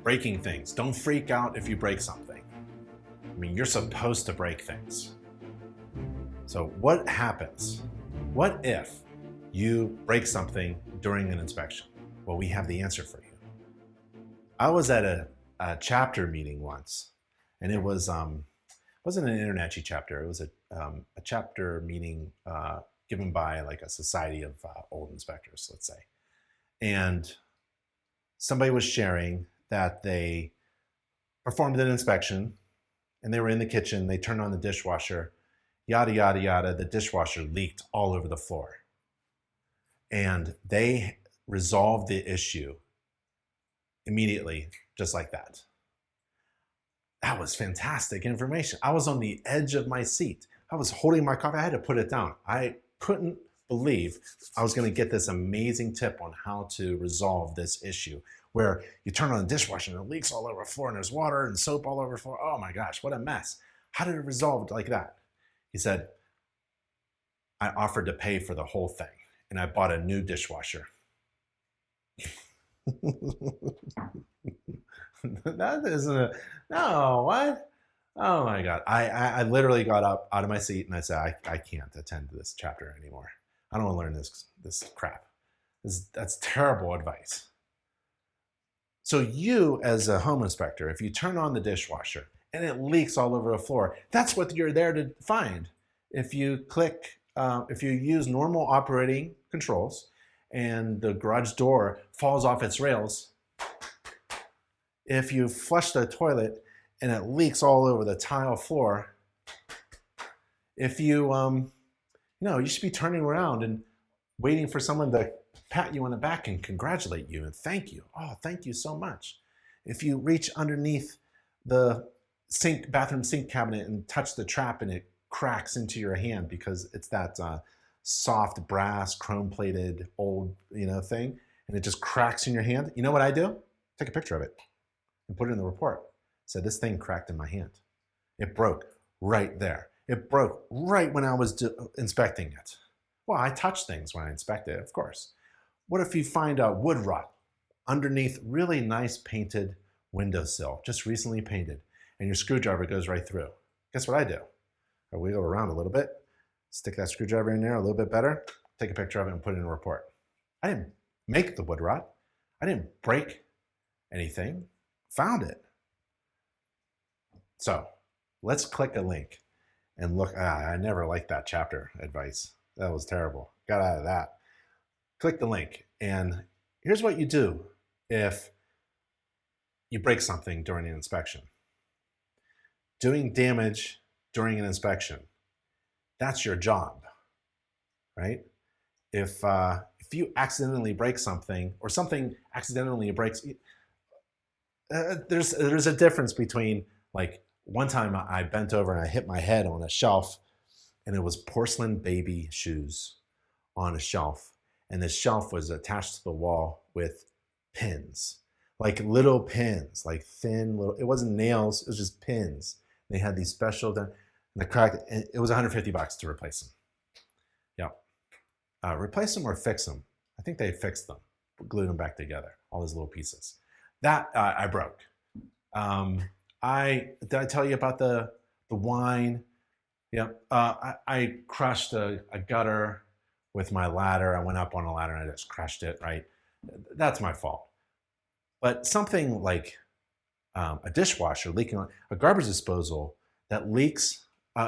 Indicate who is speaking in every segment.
Speaker 1: breaking things. Don't freak out if you break something. I mean, you're supposed to break things. So what happens? What if you break something during an inspection? Well, we have the answer for you. I was at a chapter meeting once, and it wasn't an InterNACHI chapter. It was a chapter meeting given by like a society of old inspectors, let's say. And somebody was sharing that they performed an inspection and they were in the kitchen, they turned on the dishwasher, yada, yada, yada. The dishwasher leaked all over the floor. And they resolved the issue immediately, just like that. That was fantastic information. I was on the edge of my seat. I was holding my coffee. I had to put it down. I couldn't believe I was going to get this amazing tip on how to resolve this issue where you turn on the dishwasher and it leaks all over the floor and there's water and soap all over the floor. Oh my gosh, what a mess. How did it resolve like that? He said, I offered to pay for the whole thing and I bought a new dishwasher. That isn't a, no, what? Oh my God. I literally got up out of my seat and I said, I can't attend to this chapter anymore. I don't want to learn this crap. That's terrible advice. So you as a home inspector, if you turn on the dishwasher and it leaks all over the floor, that's what you're there to find. If you use normal operating controls and the garage door falls off its rails, if you flush the toilet and it leaks all over the tile floor, if you, you should be turning around and waiting for someone to pat you on the back and congratulate you and thank you. Oh, thank you so much. If you reach underneath the bathroom sink cabinet and touch the trap and it cracks into your hand because it's that soft brass chrome-plated old thing, and it just cracks in your hand, you know what I do? Take a picture of it and put it in the report. Said this thing cracked in my hand. It broke right there. It broke right when I was inspecting it. Well, I touch things when I inspect it, of course. What if you find a wood rot underneath really nice painted windowsill, just recently painted, and your screwdriver goes right through? Guess what I do? I wiggle around a little bit, stick that screwdriver in there a little bit better, take a picture of it and put it in a report. I didn't make the wood rot. I didn't break anything, found it. So let's click a link and look. I never liked that chapter advice. That was terrible. Got out of that. Click the link and here's what you do if you break something during an inspection. Doing damage during an inspection, that's your job, right? If you accidentally break something or something accidentally breaks, there's a difference between, like, one time I bent over and I hit my head on a shelf and it was porcelain baby shoes on a shelf. And the shelf was attached to the wall with pins, like little pins, like thin little, it wasn't nails, it was just pins. They had these special, and the crack, it was $150 to replace them. Yeah. Replace them or fix them. I think they fixed them, glued them back together, all those little pieces. That I broke. Did I tell you about the wine? Yeah, I crushed a gutter with my ladder. I went up on a ladder and I just crushed it, right? That's my fault. But something like a dishwasher leaking, a garbage disposal that leaks,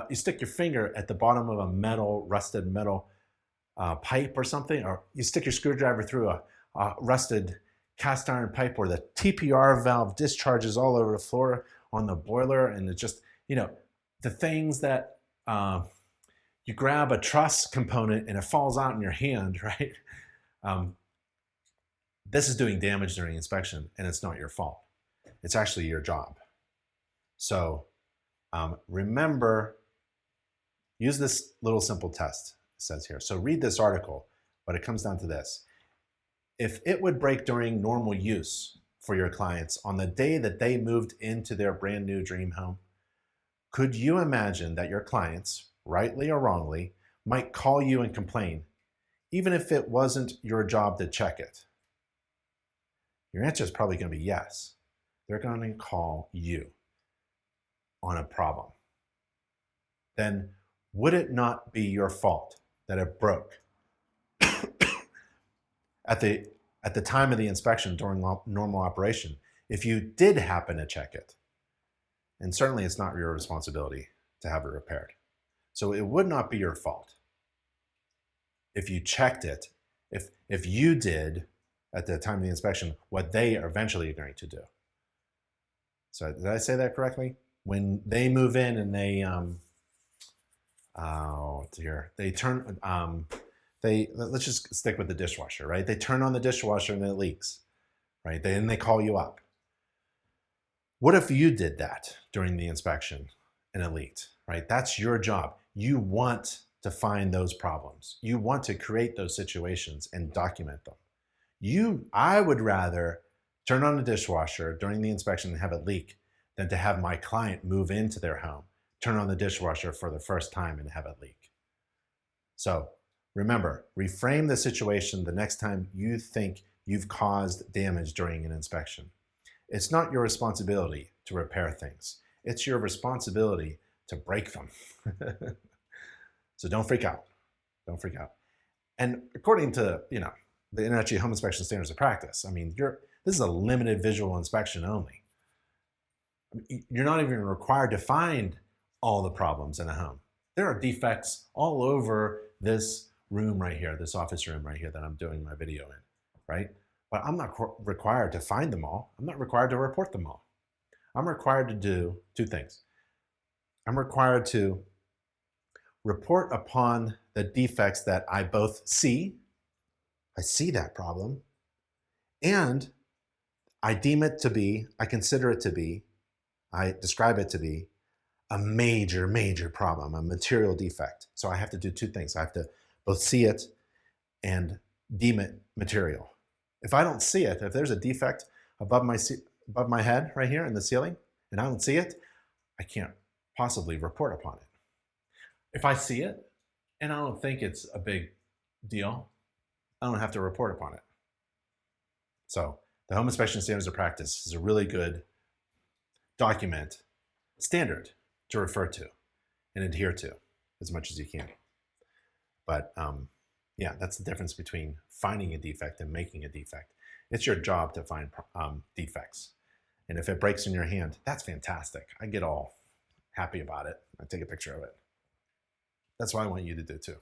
Speaker 1: you stick your finger at the bottom of a rusted metal pipe or something, or you stick your screwdriver through a rusted cast iron pipe where the TPR valve discharges all over the floor on the boiler, and it just, the things that you grab a truss component and it falls out in your hand, right? This is doing damage during inspection and it's not your fault. It's actually your job. So remember, use this little simple test, it says here. So read this article, but it comes down to this. If it would break during normal use for your clients on the day that they moved into their brand new dream home, could you imagine that your clients, rightly or wrongly, might call you and complain, even if it wasn't your job to check it? Your answer is probably going to be yes. they're going to call you on a problem, then would it not be your fault that it broke at the time of the inspection during normal operation if you did happen to check it? And certainly it's not your responsibility to have it repaired. So it would not be your fault if you checked it, if you did at the time of the inspection what they are eventually going to do. So did I say that correctly? When they move in and they, oh dear, they turn, let's just stick with the dishwasher, right? They turn on the dishwasher and it leaks, right? Then they call you up. What if you did that during the inspection and it leaked, right? That's your job. You want to find those problems. You want to create those situations and document them. I would rather turn on the dishwasher during the inspection and have it leak than to have my client move into their home, turn on the dishwasher for the first time and have it leak. So remember, reframe the situation the next time you think you've caused damage during an inspection. It's not your responsibility to repair things. It's your responsibility to break them. So don't freak out. Don't freak out. And according to, the InterNACHI Home Inspection Standards of Practice, I mean, this is a limited visual inspection only. You're not even required to find all the problems in a home. There are defects all over this room right here, this office room right here that I'm doing my video in, right? But I'm not required to find them all. I'm not required to report them all. I'm required to do two things. I'm required to report upon the defects that I both see, I see that problem, and I deem it to be, I consider it to be, I describe it to be a major, major problem, a material defect. So I have to do two things. I have to both see it and deem it material. If I don't see it, if there's a defect above my head right here in the ceiling, and I don't see it, I can't possibly report upon it. If I see it and I don't think it's a big deal, I don't have to report upon it. So the Home Inspection Standards of Practice is a really good document, standard to refer to and adhere to as much as you can. But yeah, that's the difference between finding a defect and making a defect. It's your job to find defects. And if it breaks in your hand, that's fantastic. I get all happy about it. I take a picture of it. That's what I want you to do too.